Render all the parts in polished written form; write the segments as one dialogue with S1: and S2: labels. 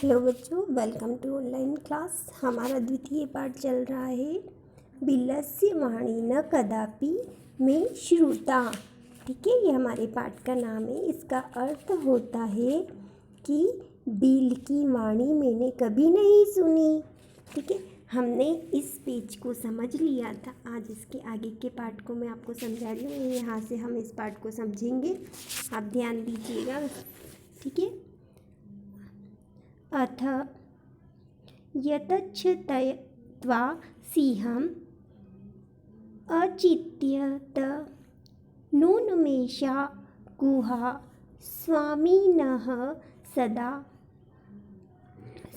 S1: Hello बच्चों, welcome to online class. हमारा द्वितीय पाठ चल रहा है बिलस्य वाणी न कदापि में श्रुता। ठीक है, ये हमारे पाठ का नाम है। इसका अर्थ होता है कि बिल की वाणी मैंने कभी नहीं सुनी। ठीक है, हमने इस पेज को समझ लिया था। आज इसके आगे के पाठ को मैं आपको समझा रही हूँ। यहाँ से हम इस पाठ को समझेंगे, आप ध्यान दीजिएगा। ठीक है, अथ यतच्छतय्त्वा सिंहम् अचित्यत नूनमेषा गुहा स्वामिनः सदा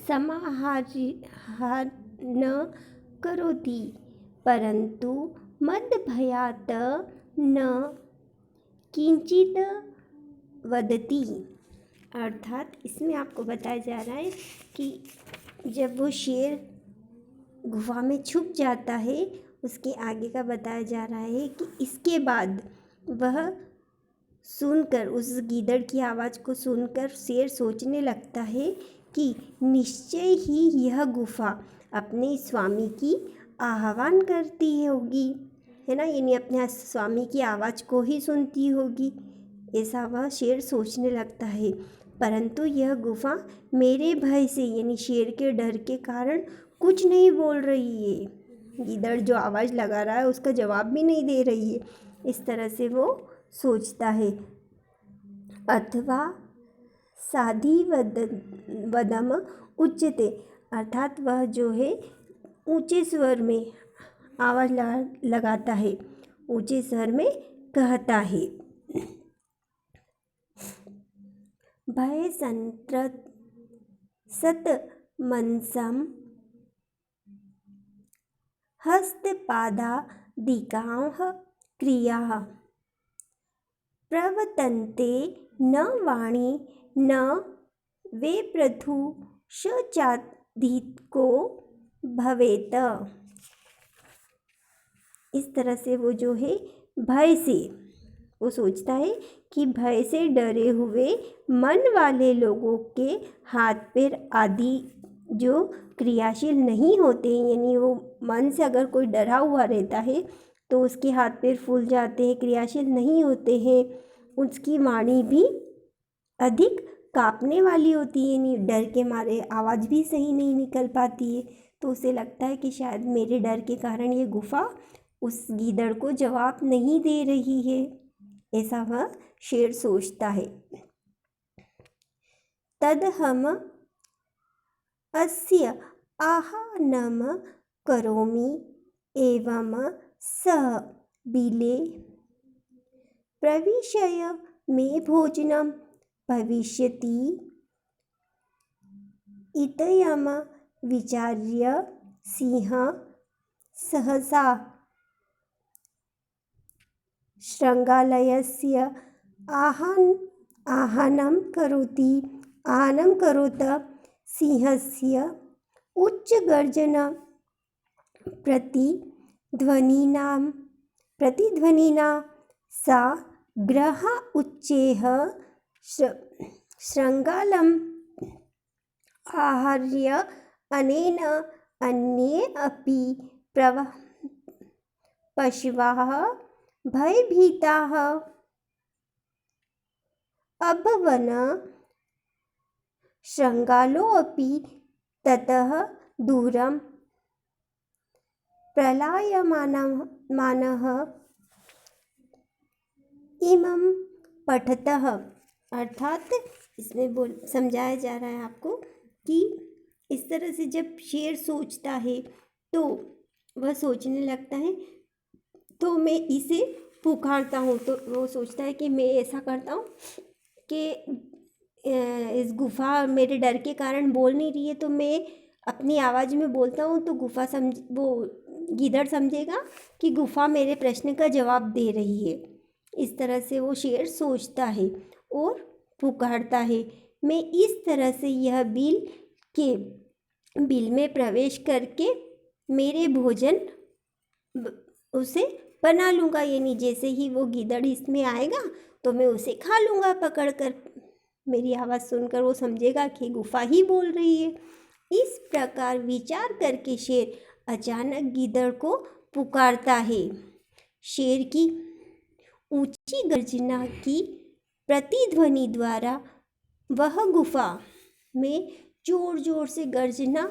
S1: समाहारं करोति परन्तु मद्भयात् न किंचित वदति। अर्थात इसमें आपको बताया जा रहा है कि जब वो शेर गुफा में छुप जाता है, उसके आगे का बताया जा रहा है कि इसके बाद वह सुनकर, उस गीदड़ की आवाज़ को सुनकर शेर सोचने लगता है कि निश्चय ही यह गुफा अपने स्वामी की आह्वान करती होगी, है ना, यानी अपने स्वामी की आवाज़ को ही सुनती होगी। ऐसा वह शेर सोचने लगता है। परंतु यह गुफा मेरे भय से, यानी शेर के डर के कारण कुछ नहीं बोल रही है। गीदड़ जो आवाज़ लगा रहा है उसका जवाब भी नहीं दे रही है। इस तरह से वो सोचता है। अथवा साधी वदम उच्चते, अर्थात वह जो है ऊंचे स्वर में आवाज़ लगाता है, ऊंचे स्वर में कहता है। भय संत्रत सत मनसम हस्तपादादिकाः क्रियाः प्रवर्तन्ते न वाणी न वे प्रथु शचाधिको भवेत। इस तरह से वो जो है भय से, वो सोचता है कि भय से डरे हुए मन वाले लोगों के हाथ पैर आदि जो क्रियाशील नहीं होते, यानी वो मन से अगर कोई डरा हुआ रहता है तो उसके हाथ पैर फूल जाते हैं, क्रियाशील नहीं होते हैं। उसकी वाणी भी अधिक कांपने वाली होती है, यानी डर के मारे आवाज़ भी सही नहीं निकल पाती है। तो उसे लगता है कि शायद मेरे डर के कारण ये गुफा उस गीदड़ को जवाब नहीं दे रही है। ऐसा वह शेर सोचता है। तदहम अस्य आह्वानं करोमि एवं सः बिले प्रविश्य मे भोजनं भविष्यति इत्ययं विचार्य सिंहः सहसा शृङ्गालयस्य आह्वानं करोत्। सिंहस्य उच्चगर्जना प्रतिध्वनिना सा ग्रह उच्चैः शृङ्गालम् आहर्य अनेन अन्ये अपि पशवः भयभीताः अभवन्। शृङ्गालोऽपि ततः दूरं पलायमानः इमं पठतः। अर्थात इसमें समझाया जा रहा है आपको कि इस तरह से जब शेर सोचता है तो वह सोचने लगता है, तो मैं इसे पुकारता हूँ। तो वो सोचता है कि मैं ऐसा करता हूँ कि इस गुफा मेरे डर के कारण बोल नहीं रही है, तो मैं अपनी आवाज़ में बोलता हूँ तो वो गीदड़ समझेगा कि गुफा मेरे प्रश्न का जवाब दे रही है। इस तरह से वो शेर सोचता है और पुकारता है। मैं इस तरह से यह बिल में प्रवेश करके मेरे भोजन उसे बना लूँगा, यानी जैसे ही वो गीदड़ इसमें आएगा तो मैं उसे खा लूँगा पकड़ कर। मेरी आवाज़ सुनकर वो समझेगा कि गुफा ही बोल रही है। इस प्रकार विचार करके शेर अचानक गीदड़ को पुकारता है। शेर की ऊंची गर्जना की प्रतिध्वनि द्वारा वह गुफा में जोर जोर से गर्जना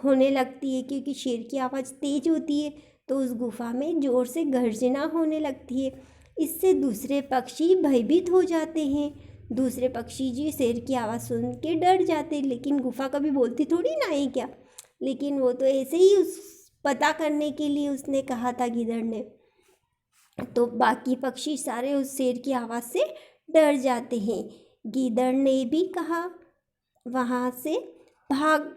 S1: होने लगती है, क्योंकि शेर की आवाज़ तेज होती है तो उस गुफा में ज़ोर से गर्जना होने लगती है। इससे दूसरे पक्षी भयभीत हो जाते हैं। दूसरे पक्षी जी शेर की आवाज़ सुन के डर जाते हैं, लेकिन गुफा कभी बोलती थोड़ी ना है क्या। लेकिन वो तो ऐसे ही उस पता करने के लिए उसने कहा था गीदड़ ने, तो बाकी पक्षी सारे उस शेर की आवाज़ से डर जाते हैं। गीदड़ ने भी कहा वहाँ से भाग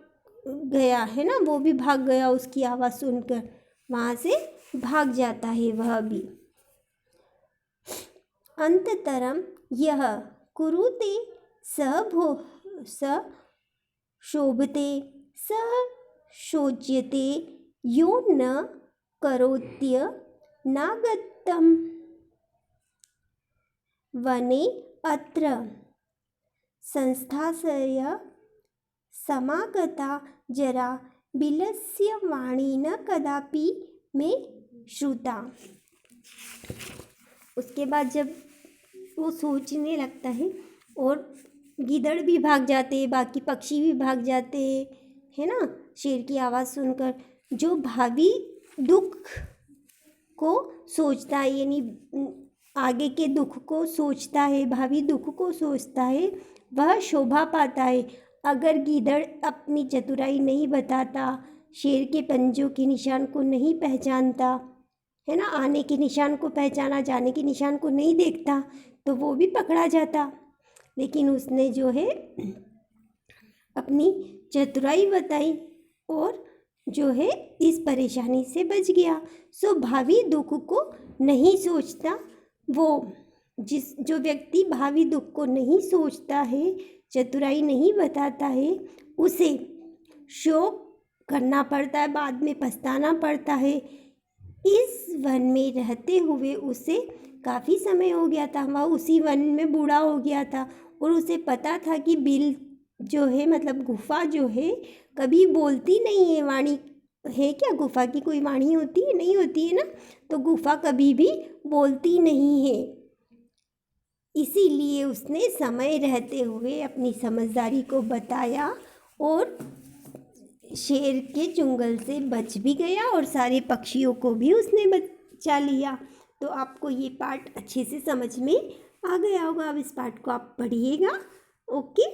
S1: गया है ना, वो भी भाग गया उसकी आवाज़ सुनकर, वहाँ से भाग जाता है वह भी। अंततरम यह कुरुते स शोभते स शोच्यते यो न करोत्य नागतम वने अत्र संस्थासय समागता जरा बिलस्य वाणी न कदापि में श्रुता। उसके बाद जब वो सोचने लगता है और गीदड़ भी भाग जाते हैं, बाकी पक्षी भी भाग जाते हैं, है ना, शेर की आवाज़ सुनकर। जो भावी दुख को सोचता है, यानी आगे के दुख को सोचता है, भावी दुख को सोचता है, वह शोभा पाता है। अगर गीदड़ अपनी चतुराई नहीं बताता, शेर के पंजों के निशान को नहीं पहचानता, है ना, आने के निशान को पहचाना, जाने के निशान को नहीं देखता, तो वो भी पकड़ा जाता। लेकिन उसने जो है अपनी चतुराई बताई और जो है इस परेशानी से बच गया। सो भावी दुख को नहीं सोचता, वो जो व्यक्ति भावी दुख को नहीं सोचता है, चतुराई नहीं बताता है, उसे शोक करना पड़ता है, बाद में पछताना पड़ता है। इस वन में रहते हुए उसे काफ़ी समय हो गया था, वह उसी वन में बूढ़ा हो गया था और उसे पता था कि बिल जो है, मतलब गुफा जो है, कभी बोलती नहीं है। वाणी है क्या, गुफा की कोई वाणी होती है? नहीं होती है ना, तो गुफा कभी भी बोलती नहीं है। इसीलिए उसने समय रहते हुए अपनी समझदारी को बताया और शेर के चुंगल से बच भी गया और सारे पक्षियों को भी उसने बचा लिया। तो आपको ये पार्ट अच्छे से समझ में आ गया होगा। अब इस पार्ट को आप पढ़िएगा। ओके।